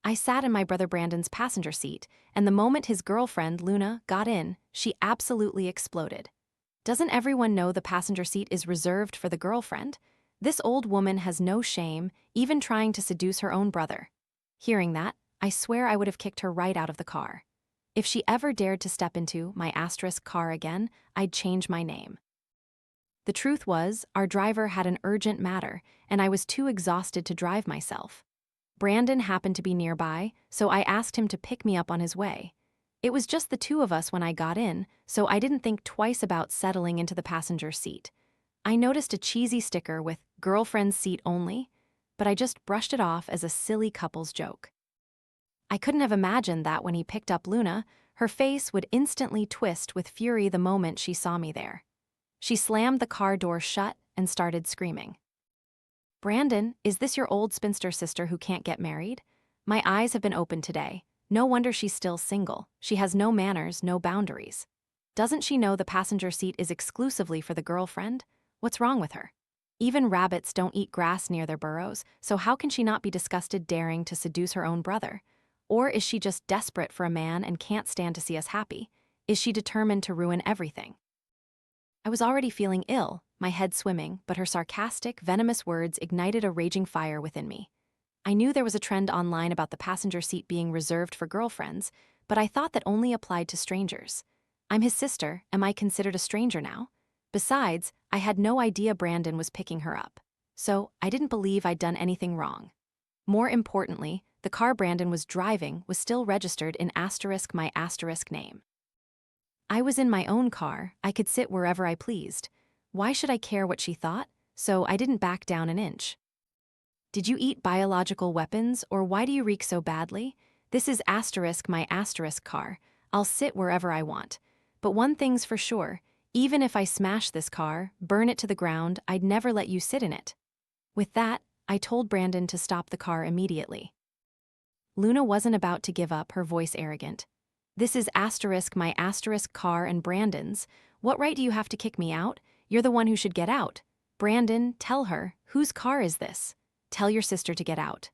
I sat in my brother Brandon's passenger seat, and the moment his girlfriend, Luna, got in, she absolutely exploded. Doesn't everyone know the passenger seat is reserved for the girlfriend? This old woman has no shame, even trying to seduce her own brother. Hearing that, I swear I would have kicked her right out of the car. If she ever dared to step into my asterisk car again, I'd change my name. The truth was, our driver had an urgent matter, and I was too exhausted to drive myself. Brandon happened to be nearby, so I asked him to pick me up on his way. It was just the two of us when I got in, so I didn't think twice about settling into the passenger seat. I noticed a cheesy sticker with "girlfriend's seat only," but I just brushed it off as a silly couple's joke. I couldn't have imagined that when he picked up Luna, her face would instantly twist with fury the moment she saw me there. She slammed the car door shut and started screaming. "Brandon, is this your old spinster sister who can't get married? My eyes have been opened today. No wonder she's still single. She has no manners, no boundaries. Doesn't she know the passenger seat is exclusively for the girlfriend? What's wrong with her? Even rabbits don't eat grass near their burrows, so how can she not be disgusted daring to seduce her own brother? Or is she just desperate for a man and can't stand to see us happy? Is she determined to ruin everything?" I was already feeling ill, my head swimming, but her sarcastic, venomous words ignited a raging fire within me. I knew there was a trend online about the passenger seat being reserved for girlfriends, but I thought that only applied to strangers. I'm his sister, am I considered a stranger now? Besides, I had no idea Brandon was picking her up. So, I didn't believe I'd done anything wrong. More importantly, the car Brandon was driving was still registered in my asterisk name. I was in my own car, I could sit wherever I pleased. Why should I care what she thought? So I didn't back down an inch. "Did you eat biological weapons, or why do you reek so badly? This is my asterisk car. I'll sit wherever I want. But one thing's for sure, even if I smash this car, burn it to the ground, I'd never let you sit in it." With that, I told Brandon to stop the car immediately. Luna wasn't about to give up, her voice arrogant. "This is my asterisk car and Brandon's. What right do you have to kick me out? You're the one who should get out. Brandon, tell her, whose car is this? Tell your sister to get out."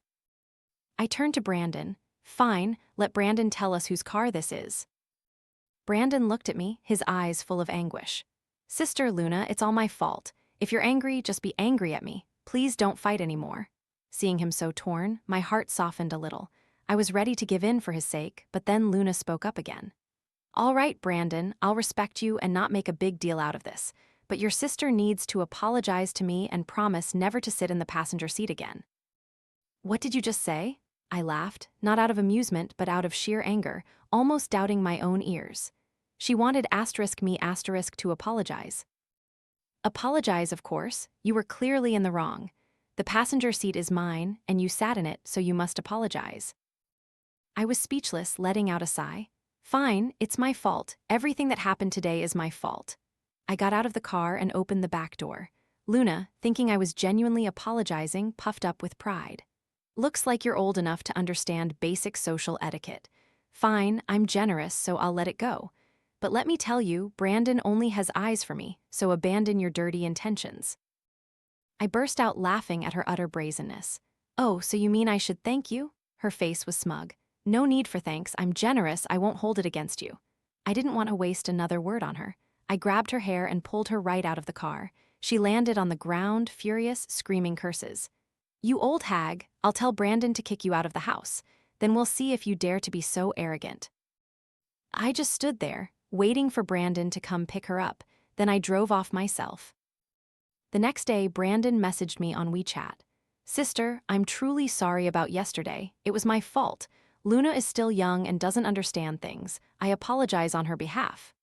I turned to Brandon. "Fine, let Brandon tell us whose car this is." Brandon looked at me, his eyes full of anguish. "Sister Luna, it's all my fault. If you're angry, just be angry at me. Please don't fight anymore." Seeing him so torn, my heart softened a little. I was ready to give in for his sake, but then Luna spoke up again. "All right, Brandon, I'll respect you and not make a big deal out of this, but your sister needs to apologize to me and promise never to sit in the passenger seat again." "What did you just say?" I laughed, not out of amusement but out of sheer anger, almost doubting my own ears. She wanted me to apologize. "Apologize, of course. You were clearly in the wrong. The passenger seat is mine, and you sat in it, so you must apologize." I was speechless, letting out a sigh. "Fine, it's my fault. Everything that happened today is my fault." I got out of the car and opened the back door. Luna, thinking I was genuinely apologizing, puffed up with pride. "Looks like you're old enough to understand basic social etiquette. Fine, I'm generous, so I'll let it go. But let me tell you, Brandon only has eyes for me, so abandon your dirty intentions." I burst out laughing at her utter brazenness. "Oh, so you mean I should thank you?" Her face was smug. "No need for thanks, I'm generous, I won't hold it against you." I didn't want to waste another word on her. I grabbed her hair and pulled her right out of the car. She landed on the ground, furious, screaming curses. "You old hag, I'll tell Brandon to kick you out of the house. Then we'll see if you dare to be so arrogant." I just stood there, waiting for Brandon to come pick her up, then I drove off myself. The next day, Brandon messaged me on WeChat. "Sister, I'm truly sorry about yesterday. It was my fault. Luna is still young and doesn't understand things. I apologize on her behalf."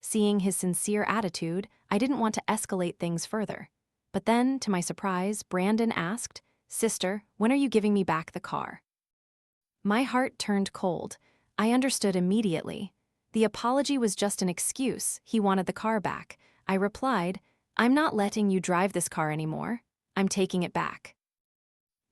Seeing his sincere attitude, I didn't want to escalate things further. But then, to my surprise, Brandon asked, "Sister, when are you giving me back the car?" My heart turned cold. I understood immediately. The apology was just an excuse. He wanted the car back. I replied, "I'm not letting you drive this car anymore. I'm taking it back."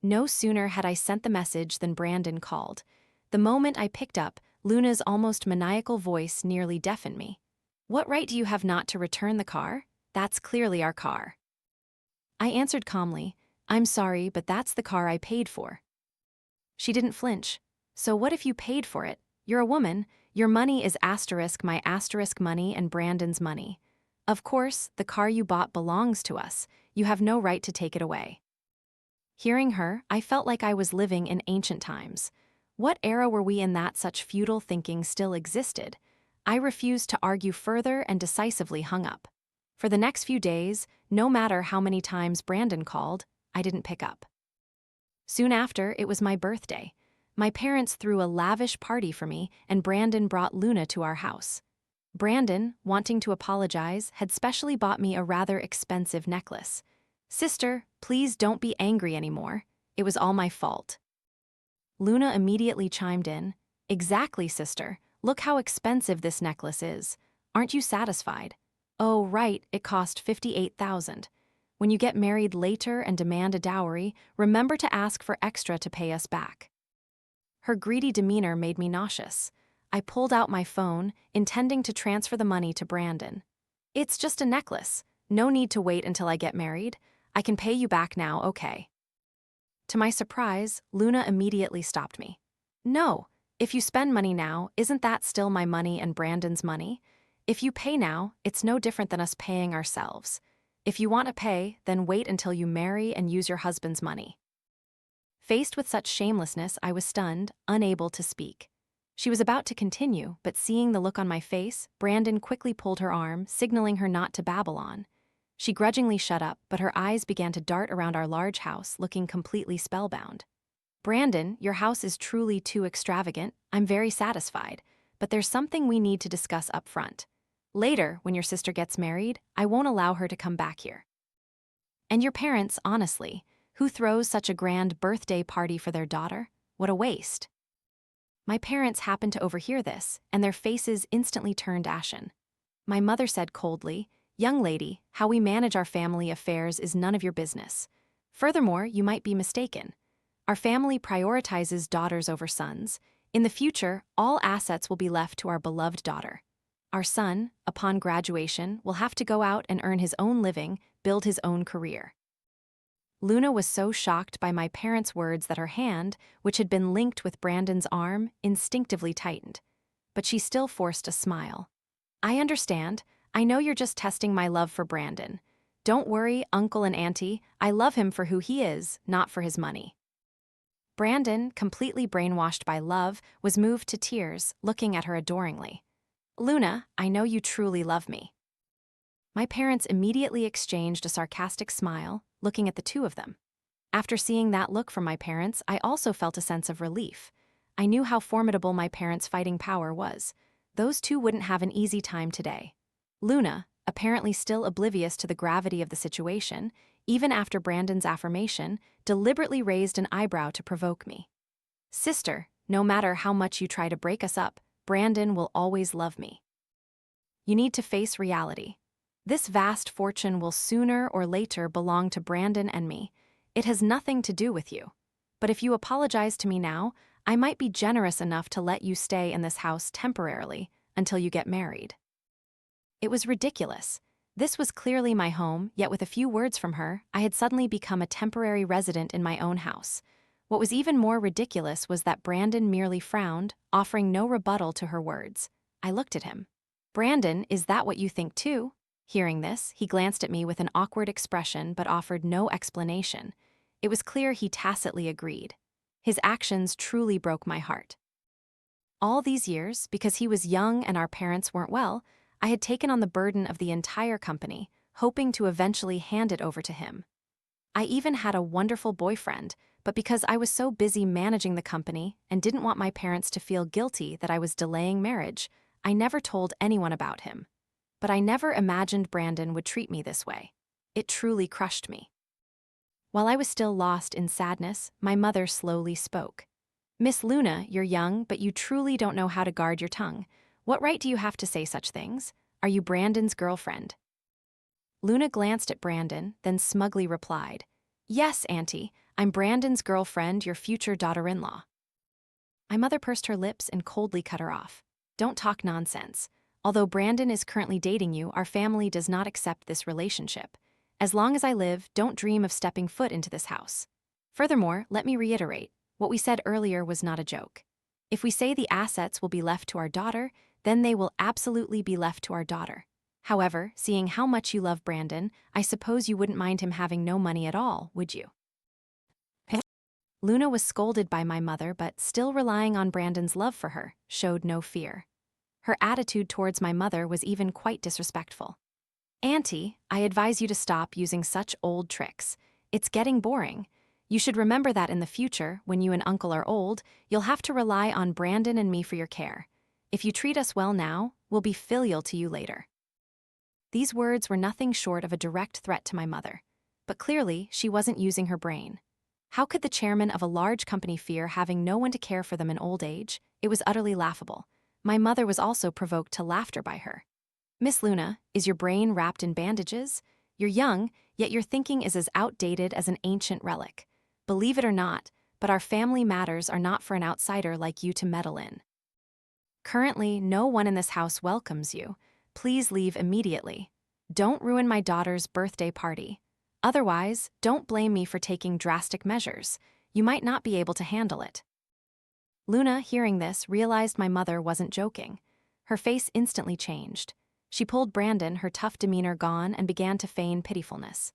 No sooner had I sent the message than Brandon called. The moment I picked up, Luna's almost maniacal voice nearly deafened me. "What right do you have not to return the car? That's clearly our car." I answered calmly, "I'm sorry, but that's the car I paid for." She didn't flinch. So what if you paid for it? You're a woman. Your money is asterisk my asterisk money and Brandon's money. Of course, the car you bought belongs to us. You have no right to take it away. Hearing her, I felt like I was living in ancient times. What era were we in that such feudal thinking still existed? I refused to argue further and decisively hung up. For the next few days, no matter how many times Brandon called, I didn't pick up. Soon after, it was my birthday. My parents threw a lavish party for me, and Brandon brought Luna to our house. Brandon, wanting to apologize, had specially bought me a rather expensive necklace. Sister, please don't be angry anymore. It was all my fault. Luna immediately chimed in. Exactly, sister. Look how expensive this necklace is. Aren't you satisfied? Oh, right, it cost $58,000. When you get married later and demand a dowry, remember to ask for extra to pay us back. Her greedy demeanor made me nauseous. I pulled out my phone, intending to transfer the money to Brandon. It's just a necklace. No need to wait until I get married. I can pay you back now, okay? To my surprise, Luna immediately stopped me. No, if you spend money now, isn't that still my money and Brandon's money? If you pay now, it's no different than us paying ourselves. If you want to pay, then wait until you marry and use your husband's money. Faced with such shamelessness, I was stunned, unable to speak. She was about to continue, but seeing the look on my face, Brandon quickly pulled her arm, signaling her not to babble on. She grudgingly shut up, but her eyes began to dart around our large house, looking completely spellbound. Brandon, your house is truly too extravagant. I'm very satisfied, but there's something we need to discuss up front. Later, when your sister gets married, I won't allow her to come back here. And your parents, honestly, who throws such a grand birthday party for their daughter? What a waste. My parents happened to overhear this, and their faces instantly turned ashen. My mother said coldly, "Young lady, how we manage our family affairs is none of your business. Furthermore, you might be mistaken. Our family prioritizes daughters over sons. In the future, all assets will be left to our beloved daughter. Our son, upon graduation, will have to go out and earn his own living, build his own career." Luna was so shocked by my parents' words that her hand, which had been linked with Brandon's arm, instinctively tightened. But she still forced a smile. "I understand. I know you're just testing my love for Brandon. Don't worry, Uncle and Auntie, I love him for who he is, not for his money." Brandon, completely brainwashed by love, was moved to tears, looking at her adoringly. "Luna, I know you truly love me." My parents immediately exchanged a sarcastic smile, looking at the two of them. After seeing that look from my parents, I also felt a sense of relief. I knew how formidable my parents' fighting power was. Those two wouldn't have an easy time today. Luna, apparently still oblivious to the gravity of the situation, even after Brandon's affirmation, deliberately raised an eyebrow to provoke me. "Sister, no matter how much you try to break us up, Brandon will always love me. You need to face reality. This vast fortune will sooner or later belong to Brandon and me. It has nothing to do with you. But if you apologize to me now, I might be generous enough to let you stay in this house temporarily until you get married." It was ridiculous. This was clearly my home, yet with a few words from her, I had suddenly become a temporary resident in my own house. What was even more ridiculous was that Brandon merely frowned, offering no rebuttal to her words. I looked at him. "Brandon, is that what you think too?" Hearing this, he glanced at me with an awkward expression but offered no explanation. It was clear he tacitly agreed. His actions truly broke my heart. All these years, because he was young and our parents weren't well, I had taken on the burden of the entire company, hoping to eventually hand it over to him. I even had a wonderful boyfriend, but because I was so busy managing the company and didn't want my parents to feel guilty that I was delaying marriage, I never told anyone about him. But I never imagined Brandon would treat me this way. It truly crushed me. While I was still lost in sadness, my mother slowly spoke. "Miss Luna, you're young, but you truly don't know how to guard your tongue. What right do you have to say such things? Are you Brandon's girlfriend?" Luna glanced at Brandon, then smugly replied, "Yes, Auntie, I'm Brandon's girlfriend, your future daughter-in-law." My mother pursed her lips and coldly cut her off. "Don't talk nonsense. Although Brandon is currently dating you, our family does not accept this relationship. As long as I live, don't dream of stepping foot into this house. Furthermore, let me reiterate, what we said earlier was not a joke. If we say the assets will be left to our daughter, then they will absolutely be left to our daughter. However, seeing how much you love Brandon, I suppose you wouldn't mind him having no money at all, would you? Luna was scolded by my mother, but still relying on Brandon's love for her, showed no fear. Her attitude towards my mother was even quite disrespectful. Auntie, I advise you to stop using such old tricks. It's getting boring. You should remember that in the future, when you and uncle are old, you'll have to rely on Brandon and me for your care. If you treat us well now, we'll be filial to you later. These words were nothing short of a direct threat to my mother. But clearly, she wasn't using her brain. How could the chairman of a large company fear having no one to care for them in old age? It was utterly laughable. My mother was also provoked to laughter by her. Miss Luna, is your brain wrapped in bandages? You're young, yet your thinking is as outdated as an ancient relic. Believe it or not, but our family matters are not for an outsider like you to meddle in. Currently, no one in this house welcomes you. Please leave immediately. Don't ruin my daughter's birthday party. Otherwise, don't blame me for taking drastic measures. You might not be able to handle it. Luna, hearing this, realized my mother wasn't joking. Her face instantly changed. She pulled Brandon, her tough demeanor gone, and began to feign pitifulness.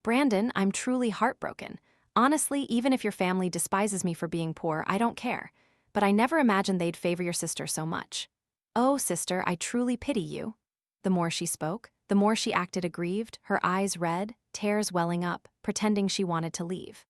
Brandon, I'm truly heartbroken. Honestly, even if your family despises me for being poor, I don't care. But I never imagined they'd favor your sister so much. Oh, sister, I truly pity you. The more she spoke, the more she acted aggrieved, her eyes red, tears welling up, pretending she wanted to leave.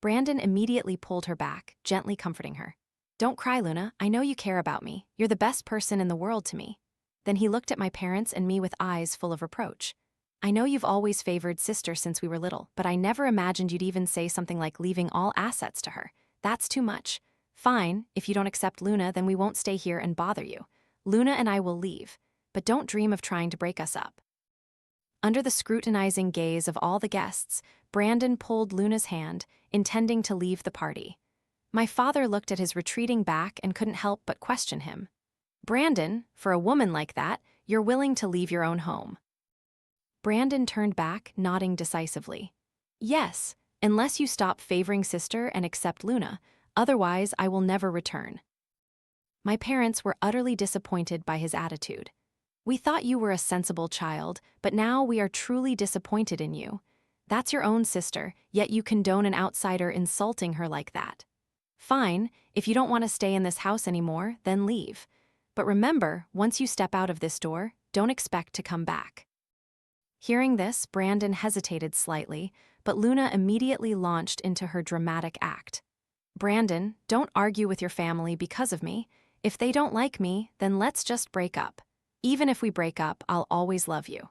Brandon immediately pulled her back, gently comforting her. Don't cry, Luna. I know you care about me. You're the best person in the world to me. Then he looked at my parents and me with eyes full of reproach. I know you've always favored sister since we were little, but I never imagined you'd even say something like leaving all assets to her. That's too much. Fine, if you don't accept Luna, then we won't stay here and bother you. Luna and I will leave, but don't dream of trying to break us up. Under the scrutinizing gaze of all the guests, Brandon pulled Luna's hand, intending to leave the party. My father looked at his retreating back and couldn't help but question him. Brandon, for a woman like that, you're willing to leave your own home. Brandon turned back, nodding decisively. Yes, unless you stop favoring sister and accept Luna, otherwise I will never return. My parents were utterly disappointed by his attitude. We thought you were a sensible child, but now we are truly disappointed in you. That's your own sister, yet you condone an outsider insulting her like that. Fine, if you don't want to stay in this house anymore, then leave. But remember, once you step out of this door, don't expect to come back. Hearing this, Brandon hesitated slightly, but Luna immediately launched into her dramatic act. Brandon, don't argue with your family because of me. If they don't like me, then let's just break up. Even if we break up, I'll always love you.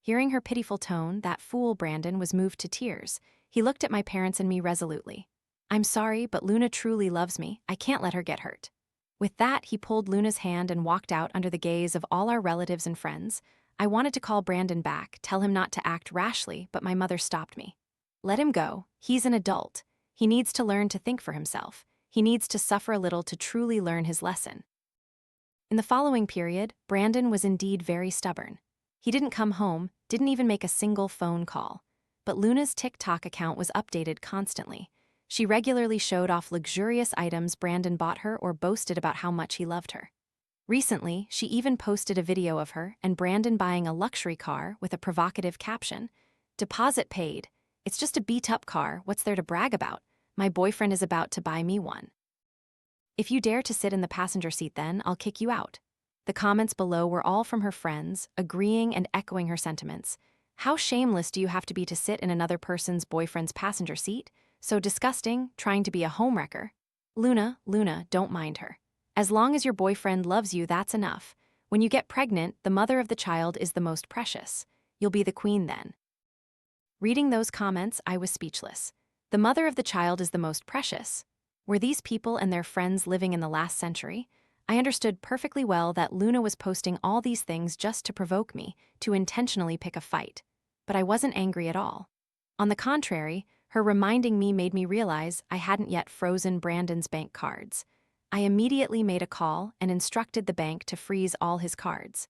Hearing her pitiful tone, that fool Brandon was moved to tears. He looked at my parents and me resolutely. I'm sorry, but Luna truly loves me. I can't let her get hurt. With that, he pulled Luna's hand and walked out under the gaze of all our relatives and friends. I wanted to call Brandon back, tell him not to act rashly, but my mother stopped me. Let him go. He's an adult. He needs to learn to think for himself. He needs to suffer a little to truly learn his lesson. In the following period, Brandon was indeed very stubborn. He didn't come home, didn't even make a single phone call. But Luna's TikTok account was updated constantly. She regularly showed off luxurious items Brandon bought her or boasted about how much he loved her. Recently, she even posted a video of her and Brandon buying a luxury car with a provocative caption. Deposit paid. It's just a beat-up car, what's there to brag about? My boyfriend is about to buy me one. If you dare to sit in the passenger seat then, I'll kick you out. The comments below were all from her friends, agreeing and echoing her sentiments. How shameless do you have to be to sit in another person's boyfriend's passenger seat? So disgusting, trying to be a homewrecker. Luna, don't mind her. As long as your boyfriend loves you, that's enough. When you get pregnant, the mother of the child is the most precious. You'll be the queen then. Reading those comments, I was speechless. The mother of the child is the most precious. Were these people and their friends living in the last century? I understood perfectly well that Luna was posting all these things just to provoke me, to intentionally pick a fight. But I wasn't angry at all. On the contrary, her reminding me made me realize I hadn't yet frozen Brandon's bank cards. I immediately made a call and instructed the bank to freeze all his cards.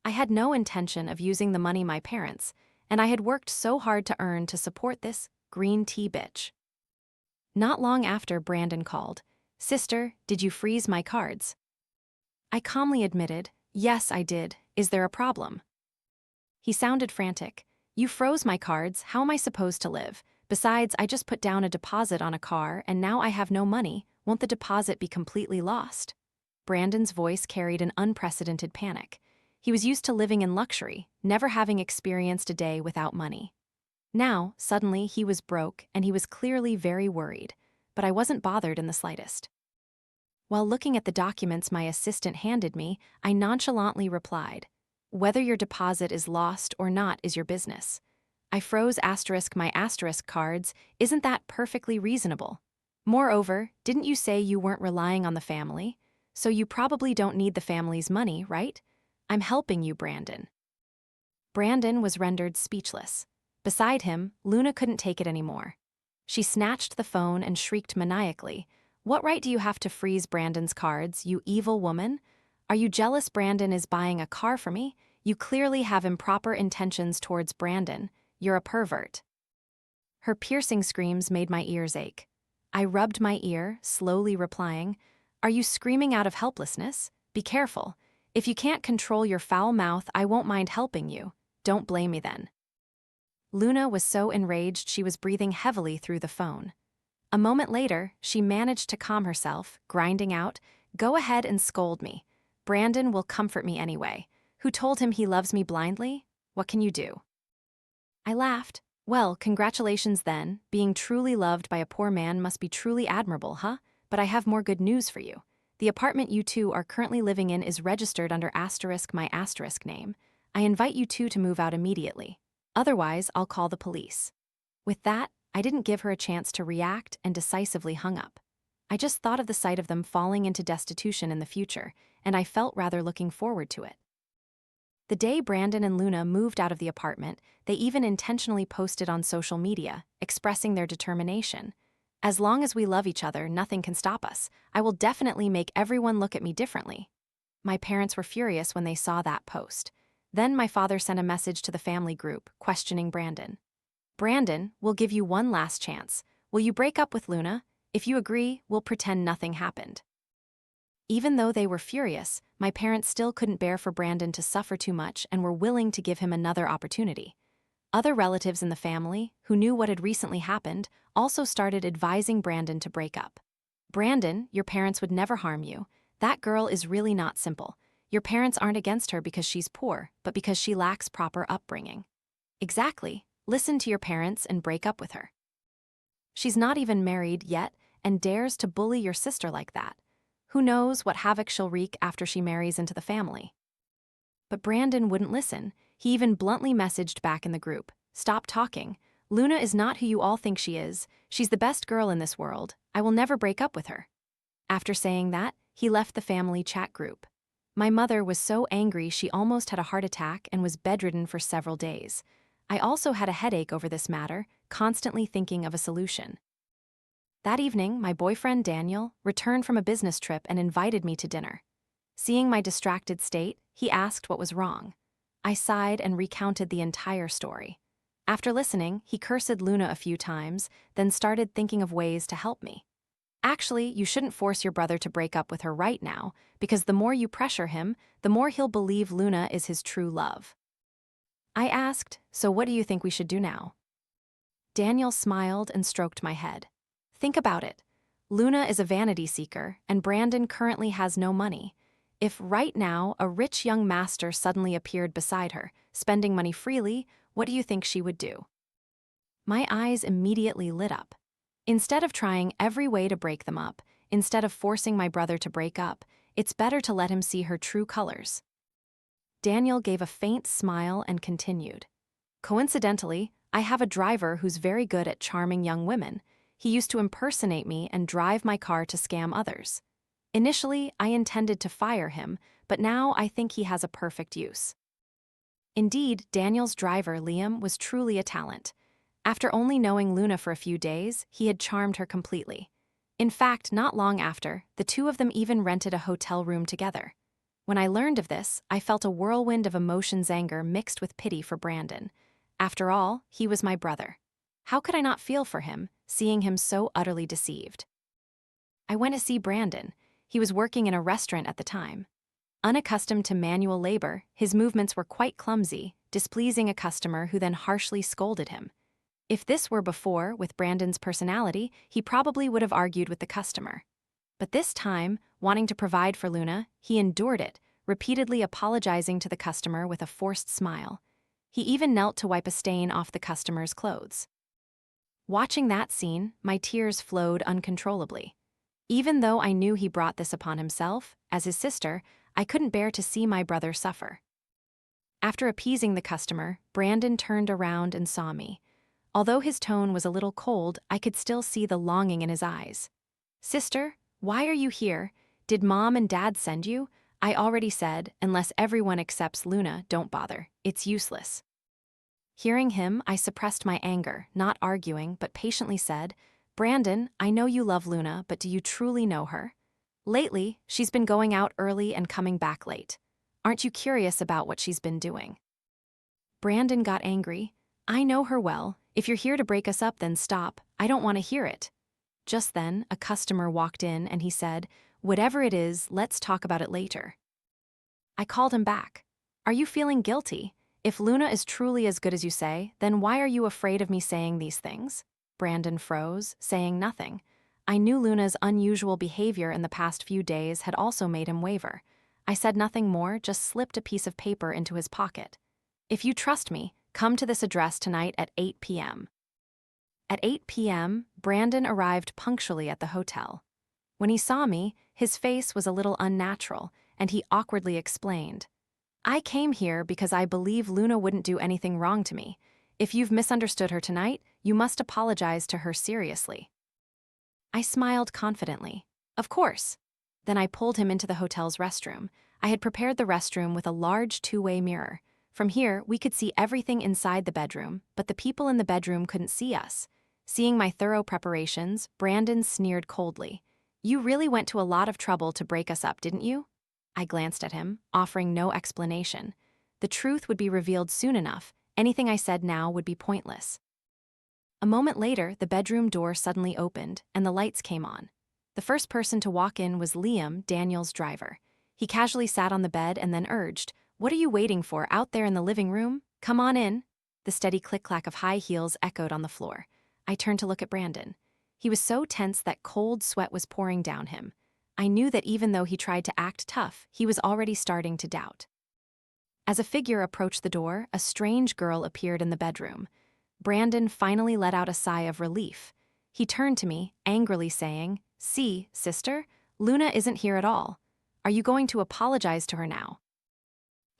I had no intention of using the money my parents, and I had worked so hard to earn to support this green tea bitch. Not long after Brandon called, "Sister, did you freeze my cards?" I calmly admitted, "Yes, I did. Is there a problem?" He sounded frantic. "You froze my cards, how am I supposed to live? Besides, I just put down a deposit on a car and now I have no money. Won't the deposit be completely lost?" Brandon's voice carried an unprecedented panic. He was used to living in luxury, never having experienced a day without money. Now, suddenly, he was broke and he was clearly very worried, but I wasn't bothered in the slightest. While looking at the documents my assistant handed me, I nonchalantly replied, "Whether your deposit is lost or not is your business. I froze my cards, isn't that perfectly reasonable? Moreover, didn't you say you weren't relying on the family? So you probably don't need the family's money, right? I'm helping you, Brandon." Brandon was rendered speechless. Beside him, Luna couldn't take it anymore. She snatched the phone and shrieked maniacally, "What right do you have to freeze Brandon's cards, you evil woman? Are you jealous Brandon is buying a car for me? You clearly have improper intentions towards Brandon. You're a pervert." Her piercing screams made my ears ache. I rubbed my ear, slowly replying, "Are you screaming out of helplessness? Be careful. If you can't control your foul mouth, I won't mind helping you. Don't blame me then." Luna was so enraged she was breathing heavily through the phone. A moment later, she managed to calm herself, grinding out, "Go ahead and scold me. Brandon will comfort me anyway. Who told him he loves me blindly? What can you do?" I laughed. "Well, congratulations then. Being truly loved by a poor man must be truly admirable, huh? But I have more good news for you. The apartment you two are currently living in is registered under my name. I invite you two to move out immediately. Otherwise, I'll call the police." With that, I didn't give her a chance to react and decisively hung up. I just thought of the sight of them falling into destitution in the future, and I felt rather looking forward to it. The day Brandon and Luna moved out of the apartment, they even intentionally posted on social media, expressing their determination. "As long as we love each other, nothing can stop us. I will definitely make everyone look at me differently." My parents were furious when they saw that post. Then my father sent a message to the family group, questioning Brandon. "Brandon, we'll give you one last chance. Will you break up with Luna? If you agree, we'll pretend nothing happened." Even though they were furious, my parents still couldn't bear for Brandon to suffer too much and were willing to give him another opportunity. Other relatives in the family, who knew what had recently happened, also started advising Brandon to break up. "Brandon, your parents would never harm you. That girl is really not simple. Your parents aren't against her because she's poor, but because she lacks proper upbringing." "Exactly. Listen to your parents and break up with her. She's not even married yet and dares to bully your sister like that. Who knows what havoc she'll wreak after she marries into the family." But Brandon wouldn't listen. He even bluntly messaged back in the group, "Stop talking. Luna is not who you all think she is. She's the best girl in this world. I will never break up with her." After saying that, he left the family chat group. My mother was so angry she almost had a heart attack and was bedridden for several days. I also had a headache over this matter, constantly thinking of a solution. That evening, my boyfriend Daniel returned from a business trip and invited me to dinner. Seeing my distracted state, he asked what was wrong. I sighed and recounted the entire story. After listening, he cursed Luna a few times, then started thinking of ways to help me. "Actually, you shouldn't force your brother to break up with her right now, because the more you pressure him, the more he'll believe Luna is his true love." I asked, "So what do you think we should do now?" Daniel smiled and stroked my head. "Think about it. Luna is a vanity seeker, and Brandon currently has no money. If right now a rich young master suddenly appeared beside her, spending money freely, what do you think she would do?" My eyes immediately lit up. Instead of trying every way to break them up, instead of forcing my brother to break up, it's better to let him see her true colors. Daniel gave a faint smile and continued. "Coincidentally, I have a driver who's very good at charming young women. He used to impersonate me and drive my car to scam others. Initially, I intended to fire him, but now I think he has a perfect use." Indeed, Daniel's driver, Liam, was truly a talent. After only knowing Luna for a few days, he had charmed her completely. In fact, not long after, the two of them even rented a hotel room together. When I learned of this, I felt a whirlwind of emotions, anger mixed with pity for Brandon. After all, he was my brother. How could I not feel for him, seeing him so utterly deceived? I went to see Brandon. He was working in a restaurant at the time. Unaccustomed to manual labor, his movements were quite clumsy, displeasing a customer who then harshly scolded him. If this were before, with Brandon's personality, he probably would have argued with the customer. But this time, wanting to provide for Luna, he endured it, repeatedly apologizing to the customer with a forced smile. He even knelt to wipe a stain off the customer's clothes. Watching that scene, my tears flowed uncontrollably. Even though I knew he brought this upon himself, as his sister, I couldn't bear to see my brother suffer. After appeasing the customer, Brandon turned around and saw me. Although his tone was a little cold, I could still see the longing in his eyes. "Sister, why are you here? Did Mom and Dad send you? I already said, unless everyone accepts Luna, don't bother. It's useless." Hearing him, I suppressed my anger, not arguing, but patiently said, "Brandon, I know you love Luna, but do you truly know her? Lately, she's been going out early and coming back late. Aren't you curious about what she's been doing?" Brandon got angry. "I know her well. If you're here to break us up, then stop. I don't want to hear it." Just then, a customer walked in and he said, "Whatever it is, let's talk about it later." I called him back. "Are you feeling guilty? If Luna is truly as good as you say, then why are you afraid of me saying these things?" Brandon froze, saying nothing. I knew Luna's unusual behavior in the past few days had also made him waver. I said nothing more, just slipped a piece of paper into his pocket. "If you trust me, come to this address tonight at 8 p.m. At 8 p.m., Brandon arrived punctually at the hotel. When he saw me, his face was a little unnatural, and he awkwardly explained, "I came here because I believe Luna wouldn't do anything wrong to me. If you've misunderstood her tonight, you must apologize to her seriously." I smiled confidently. "Of course." Then I pulled him into the hotel's restroom. I had prepared the restroom with a large two-way mirror. From here, we could see everything inside the bedroom, but the people in the bedroom couldn't see us. Seeing my thorough preparations, Brandon sneered coldly. "You really went to a lot of trouble to break us up, didn't you?" I glanced at him, offering no explanation. The truth would be revealed soon enough. Anything I said now would be pointless. A moment later, the bedroom door suddenly opened, and the lights came on. The first person to walk in was Liam, Daniel's driver. He casually sat on the bed and then urged, "What are you waiting for out there in the living room? Come on in." The steady click-clack of high heels echoed on the floor. I turned to look at Brandon. He was so tense that cold sweat was pouring down him. I knew that even though he tried to act tough, he was already starting to doubt. As a figure approached the door, a strange girl appeared in the bedroom. Brandon finally let out a sigh of relief. He turned to me, angrily saying, "See, sister, Luna isn't here at all. Are you going to apologize to her now?"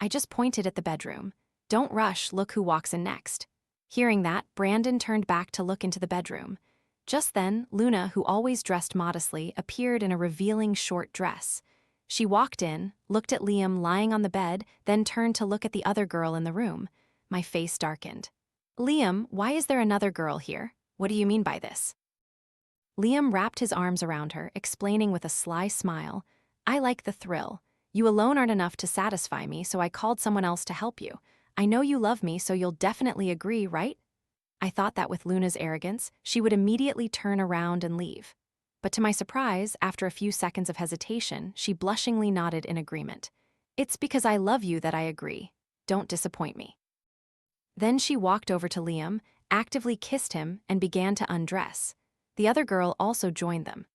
I just pointed at the bedroom. "Don't rush, look who walks in next." Hearing that, Brandon turned back to look into the bedroom. Just then, Luna, who always dressed modestly, appeared in a revealing short dress. She walked in, looked at Liam lying on the bed, then turned to look at the other girl in the room. My face darkened. "Liam, why is there another girl here? What do you mean by this?" Liam wrapped his arms around her, explaining with a sly smile, "I like the thrill. You alone aren't enough to satisfy me, so I called someone else to help you. I know you love me, so you'll definitely agree, right?" I thought that with Luna's arrogance, she would immediately turn around and leave. But to my surprise, after a few seconds of hesitation, she blushingly nodded in agreement. "It's because I love you that I agree. Don't disappoint me." Then she walked over to Liam, actively kissed him, and began to undress. The other girl also joined them.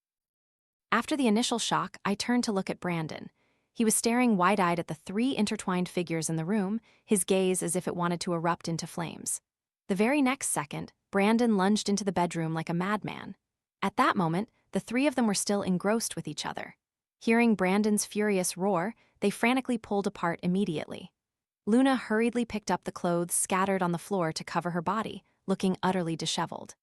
After the initial shock, I turned to look at Brandon. He was staring wide-eyed at the three intertwined figures in the room, his gaze as if it wanted to erupt into flames. The very next second, Brandon lunged into the bedroom like a madman. At that moment, the three of them were still engrossed with each other. Hearing Brandon's furious roar, they frantically pulled apart immediately. Luna hurriedly picked up the clothes scattered on the floor to cover her body, looking utterly disheveled.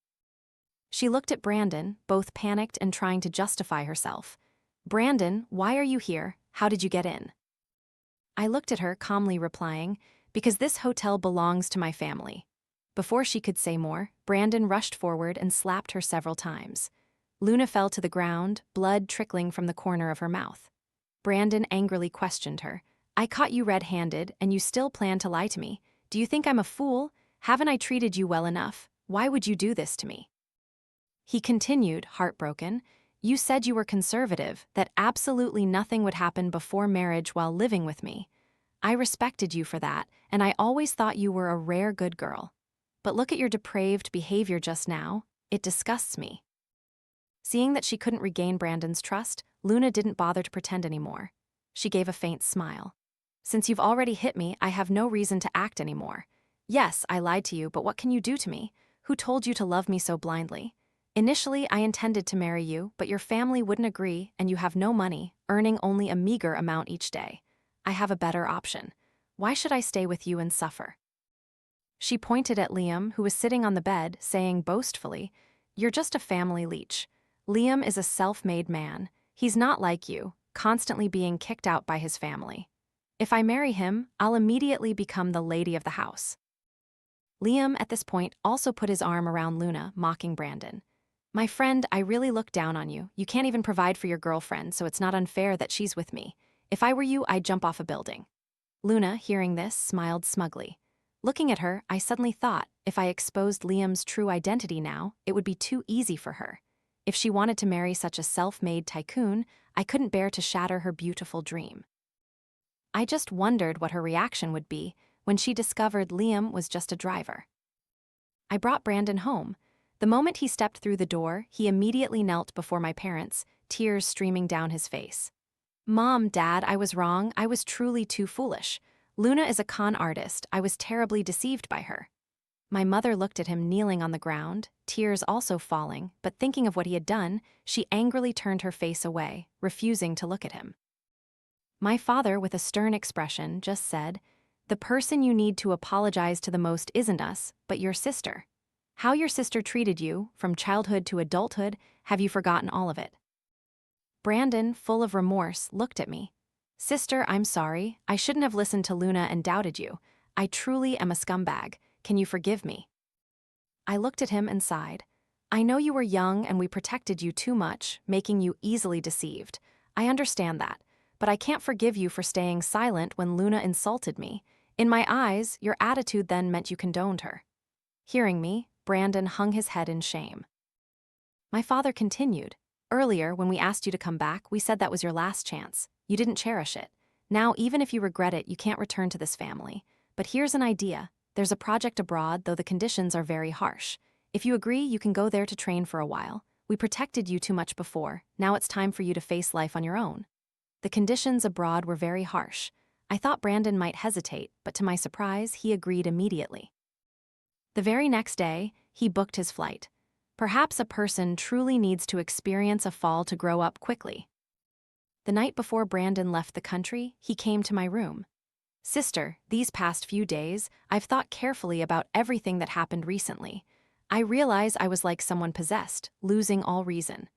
She looked at Brandon, both panicked and trying to justify herself. "Brandon, why are you here? How did you get in?" I looked at her, calmly replying, "Because this hotel belongs to my family." Before she could say more, Brandon rushed forward and slapped her several times. Luna fell to the ground, blood trickling from the corner of her mouth. Brandon angrily questioned her. "I caught you red-handed, and you still plan to lie to me. Do you think I'm a fool? Haven't I treated you well enough? Why would you do this to me?" He continued, heartbroken, You said you were conservative, that absolutely nothing would happen before marriage while living with me. I respected you for that, and I always thought you were a rare good girl. But look at your depraved behavior just now. It disgusts me." Seeing that she couldn't regain Brandon's trust, Luna didn't bother to pretend anymore. She gave a faint smile. "Since you've already hit me, I have no reason to act anymore. Yes, I lied to you, but what can you do to me? Who told you to love me so blindly? Initially, I intended to marry you, but your family wouldn't agree, and you have no money, earning only a meager amount each day. I have a better option. Why should I stay with you and suffer?" She pointed at Liam, who was sitting on the bed, saying boastfully, "You're just a family leech. Liam is a self-made man. He's not like you, constantly being kicked out by his family. If I marry him, I'll immediately become the lady of the house." Liam, at this point, also put his arm around Luna, mocking Brandon. "My friend, I really look down on you. You can't even provide for your girlfriend, so it's not unfair that she's with me. If I were you, I'd jump off a building." Luna, hearing this, smiled smugly. Looking at her, I suddenly thought, if I exposed Liam's true identity now, it would be too easy for her. If she wanted to marry such a self-made tycoon, I couldn't bear to shatter her beautiful dream. I just wondered what her reaction would be when she discovered Liam was just a driver. I brought Brandon home. The moment he stepped through the door, he immediately knelt before my parents, tears streaming down his face. "Mom, Dad, I was wrong. I was truly too foolish. Luna is a con artist. I was terribly deceived by her." My mother looked at him kneeling on the ground, tears also falling, but thinking of what he had done, she angrily turned her face away, refusing to look at him. My father, with a stern expression, just said, "The person you need to apologize to the most isn't us, but your sister. How your sister treated you, from childhood to adulthood, have you forgotten all of it?" Brandon, full of remorse, looked at me. "Sister, I'm sorry. I shouldn't have listened to Luna and doubted you. I truly am a scumbag. Can you forgive me?" I looked at him and sighed. "I know you were young and we protected you too much, making you easily deceived. I understand that. But I can't forgive you for staying silent when Luna insulted me. In my eyes, your attitude then meant you condoned her." Hearing me, Brandon hung his head in shame. My father continued, "Earlier, when we asked you to come back, we said that was your last chance. You didn't cherish it. Now, even if you regret it, you can't return to this family. But here's an idea. There's a project abroad, though the conditions are very harsh. If you agree, you can go there to train for a while. We protected you too much before. Now it's time for you to face life on your own." The conditions abroad were very harsh. I thought Brandon might hesitate, but to my surprise, he agreed immediately. The very next day, he booked his flight. Perhaps a person truly needs to experience a fall to grow up quickly. The night before Brandon left the country, he came to my room. "Sister, these past few days, I've thought carefully about everything that happened recently. I realize I was like someone possessed, losing all reason.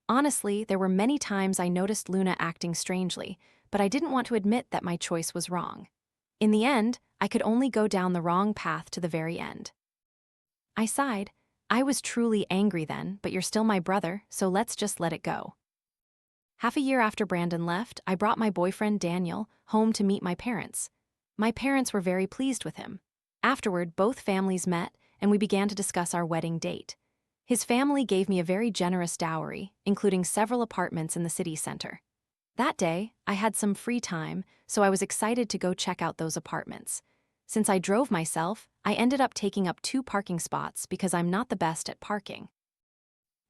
Honestly, there were many times I noticed Luna acting strangely, but I didn't want to admit that my choice was wrong. In the end, I could only go down the wrong path to the very end." I sighed. "I was truly angry then, but you're still my brother, so let's just let it go." Half a year after Brandon left, I brought my boyfriend Daniel home to meet my parents. My parents were very pleased with him. Afterward, both families met, and we began to discuss our wedding date. His family gave me a very generous dowry, including several apartments in the city center. That day, I had some free time, so I was excited to go check out those apartments. Since I drove myself, I ended up taking up 2 parking spots because I'm not the best at parking.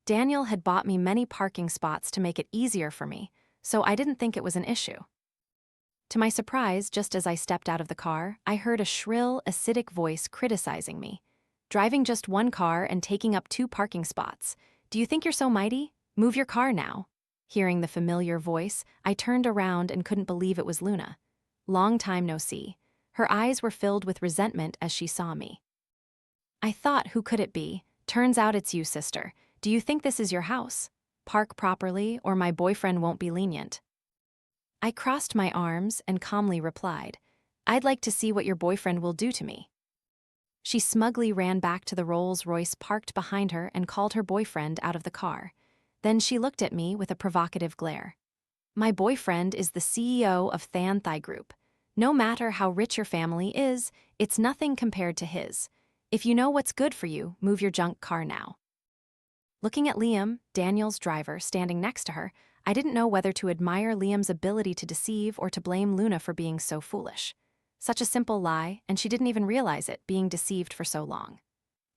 Daniel had bought me many parking spots to make it easier for me, so I didn't think it was an issue. To my surprise, just as I stepped out of the car, I heard a shrill, acidic voice criticizing me. "Driving just 1 car and taking up 2 parking spots. Do you think you're so mighty? Move your car now." Hearing the familiar voice, I turned around and couldn't believe it was Luna. Long time no see. Her eyes were filled with resentment as she saw me. I thought, who could it be? Turns out it's you, sister. Do you think this is your house? Park properly, or my boyfriend won't be lenient." I crossed my arms and calmly replied, "I'd like to see what your boyfriend will do to me." She smugly ran back to the Rolls-Royce parked behind her and called her boyfriend out of the car. Then she looked at me with a provocative glare. "My boyfriend is the CEO of Thanthai Group. No matter how rich your family is, it's nothing compared to his. If you know what's good for you, move your junk car now." Looking at Liam, Daniel's driver, standing next to her, I didn't know whether to admire Liam's ability to deceive or to blame Luna for being so foolish. Such a simple lie, and she didn't even realize it, being deceived for so long.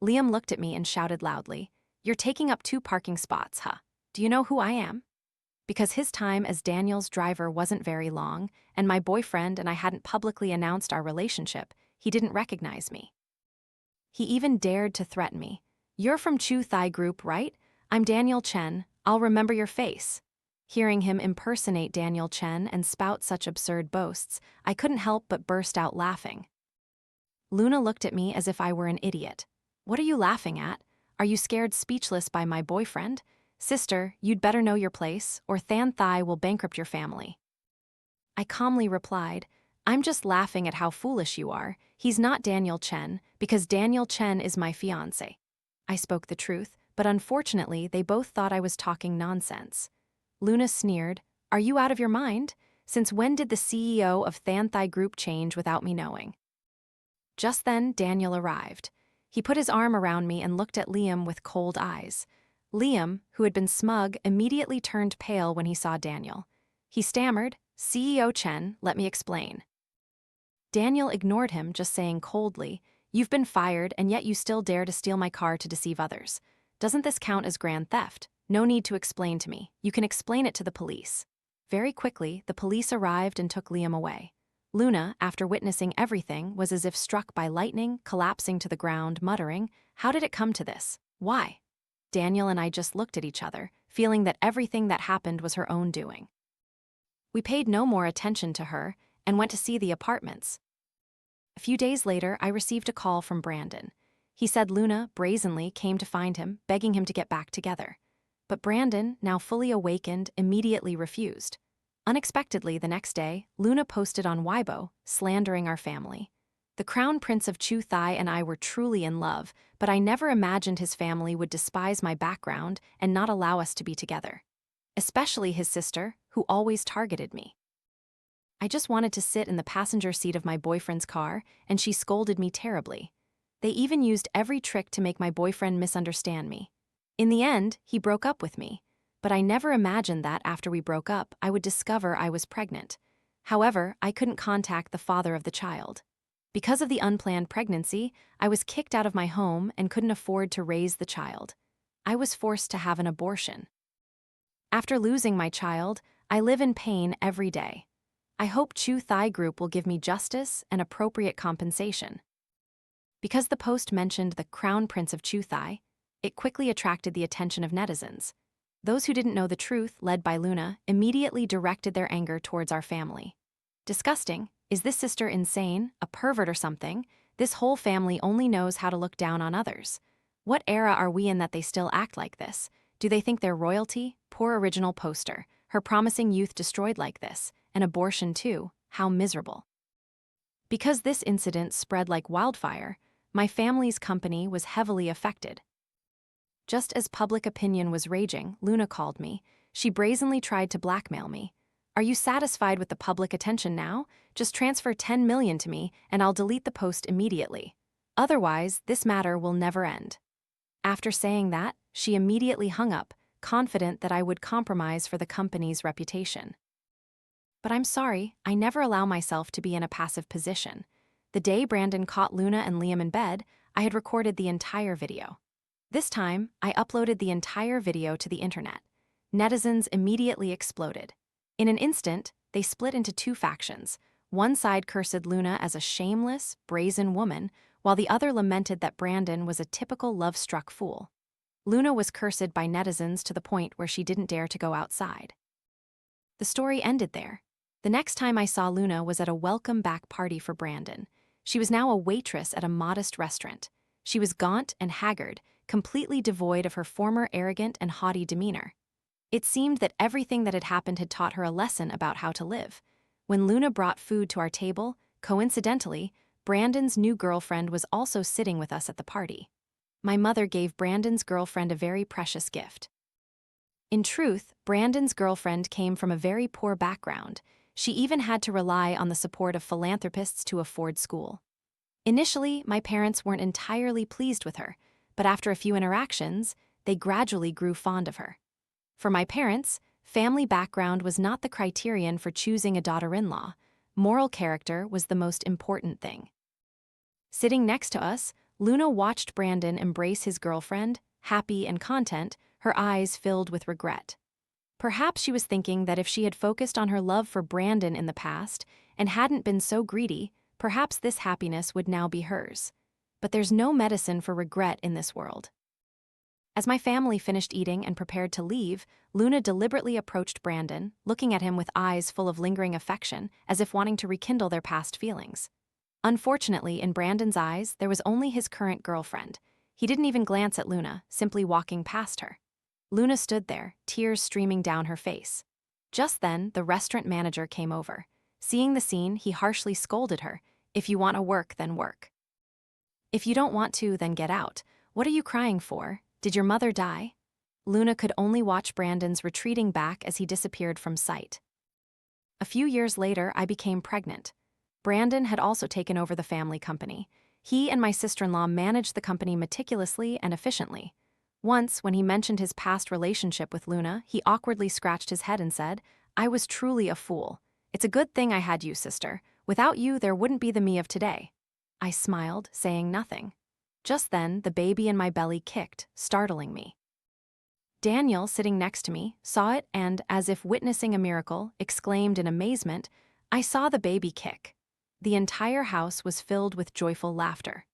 Liam looked at me and shouted loudly, "You're taking up 2 parking spots, huh? Do you know who I am?" Because his time as Daniel's driver wasn't very long, and my boyfriend and I hadn't publicly announced our relationship, he didn't recognize me. He even dared to threaten me. "You're from Chillify Group, right? I'm Daniel Chen. I'll remember your face." Hearing him impersonate Daniel Chen and spout such absurd boasts, I couldn't help but burst out laughing. Luna looked at me as if I were an idiot. "What are you laughing at? Are you scared speechless by my boyfriend? Sister, you'd better know your place, or Than Thai will bankrupt your family." I calmly replied, "I'm just laughing at how foolish you are. He's not Daniel Chen, because Daniel Chen is my fiancé." I spoke the truth, but unfortunately they both thought I was talking nonsense. Luna sneered, "Are you out of your mind? Since when did the CEO of Than Thai Group change without me knowing?" Just then, Daniel arrived. He put his arm around me and looked at Liam with cold eyes. Liam, who had been smug, immediately turned pale when he saw Daniel. He stammered, "CEO Chen, let me explain." Daniel ignored him, just saying coldly, "You've been fired, and yet you still dare to steal my car to deceive others. Doesn't this count as grand theft? No need to explain to me. You can explain it to the police." Very quickly, the police arrived and took Liam away. Luna, after witnessing everything, was as if struck by lightning, collapsing to the ground, muttering, "How did it come to this? Why?" Daniel and I just looked at each other, feeling that everything that happened was her own doing. We paid no more attention to her and went to see the apartments. A few days later, I received a call from Brandon. He said Luna, brazenly, came to find him, begging him to get back together. But Brandon, now fully awakened, immediately refused. Unexpectedly, the next day, Luna posted on Weibo, slandering our family. The Crown Prince of Chu Thai and I were truly in love, but I never imagined his family would despise my background and not allow us to be together. Especially his sister, who always targeted me. I just wanted to sit in the passenger seat of my boyfriend's car, and she scolded me terribly. They even used every trick to make my boyfriend misunderstand me. In the end, he broke up with me, but I never imagined that after we broke up, I would discover I was pregnant. However, I couldn't contact the father of the child. Because of the unplanned pregnancy, I was kicked out of my home and couldn't afford to raise the child. I was forced to have an abortion. After losing my child, I live in pain every day. I hope Chu Thai Group will give me justice and appropriate compensation. Because the post mentioned the Crown Prince of Chu Thai, it quickly attracted the attention of netizens. Those who didn't know the truth, led by Luna, immediately directed their anger towards our family. "Disgusting. Is this sister insane, a pervert or something? This whole family only knows how to look down on others. What era are we in that they still act like this? Do they think they're royalty? Poor original poster. Her promising youth destroyed like this. An abortion too. How miserable." Because this incident spread like wildfire, my family's company was heavily affected. Just as public opinion was raging, Luna called me. She brazenly tried to blackmail me. "Are you satisfied with the public attention now? Just transfer 10 million to me and I'll delete the post immediately. Otherwise, this matter will never end." After saying that, she immediately hung up, confident that I would compromise for the company's reputation. But I'm sorry, I never allow myself to be in a passive position. The day Brandon caught Luna and Liam in bed, I had recorded the entire video. This time, I uploaded the entire video to the internet. Netizens immediately exploded. In an instant, they split into 2 factions. One side cursed Luna as a shameless, brazen woman, while the other lamented that Brandon was a typical love-struck fool. Luna was cursed by netizens to the point where she didn't dare to go outside. The story ended there. The next time I saw Luna was at a welcome-back party for Brandon. She was now a waitress at a modest restaurant. She was gaunt and haggard, completely devoid of her former arrogant and haughty demeanor. It seemed that everything that had happened had taught her a lesson about how to live. When Luna brought food to our table, coincidentally, Brandon's new girlfriend was also sitting with us at the party. My mother gave Brandon's girlfriend a very precious gift. In truth, Brandon's girlfriend came from a very poor background. She even had to rely on the support of philanthropists to afford school. Initially, my parents weren't entirely pleased with her, but after a few interactions, they gradually grew fond of her. For my parents, family background was not the criterion for choosing a daughter-in-law. Moral character was the most important thing. Sitting next to us, Luna watched Brandon embrace his girlfriend, happy and content, her eyes filled with regret. Perhaps she was thinking that if she had focused on her love for Brandon in the past and hadn't been so greedy, perhaps this happiness would now be hers. But there's no medicine for regret in this world. As my family finished eating and prepared to leave, Luna deliberately approached Brandon, looking at him with eyes full of lingering affection, as if wanting to rekindle their past feelings. Unfortunately, in Brandon's eyes, there was only his current girlfriend. He didn't even glance at Luna, simply walking past her. Luna stood there, tears streaming down her face. Just then, the restaurant manager came over. Seeing the scene, he harshly scolded her, "If you want to work, then work. If you don't want to, then get out. What are you crying for? Did your mother die?" Luna could only watch Brandon's retreating back as he disappeared from sight. A few years later, I became pregnant. Brandon had also taken over the family company. He and my sister-in-law managed the company meticulously and efficiently. Once, when he mentioned his past relationship with Luna, he awkwardly scratched his head and said, "I was truly a fool. It's a good thing I had you, sister. Without you, there wouldn't be the me of today." I smiled, saying nothing. Just then, the baby in my belly kicked, startling me. Daniel, sitting next to me, saw it and, as if witnessing a miracle, exclaimed in amazement, "I saw the baby kick." The entire house was filled with joyful laughter.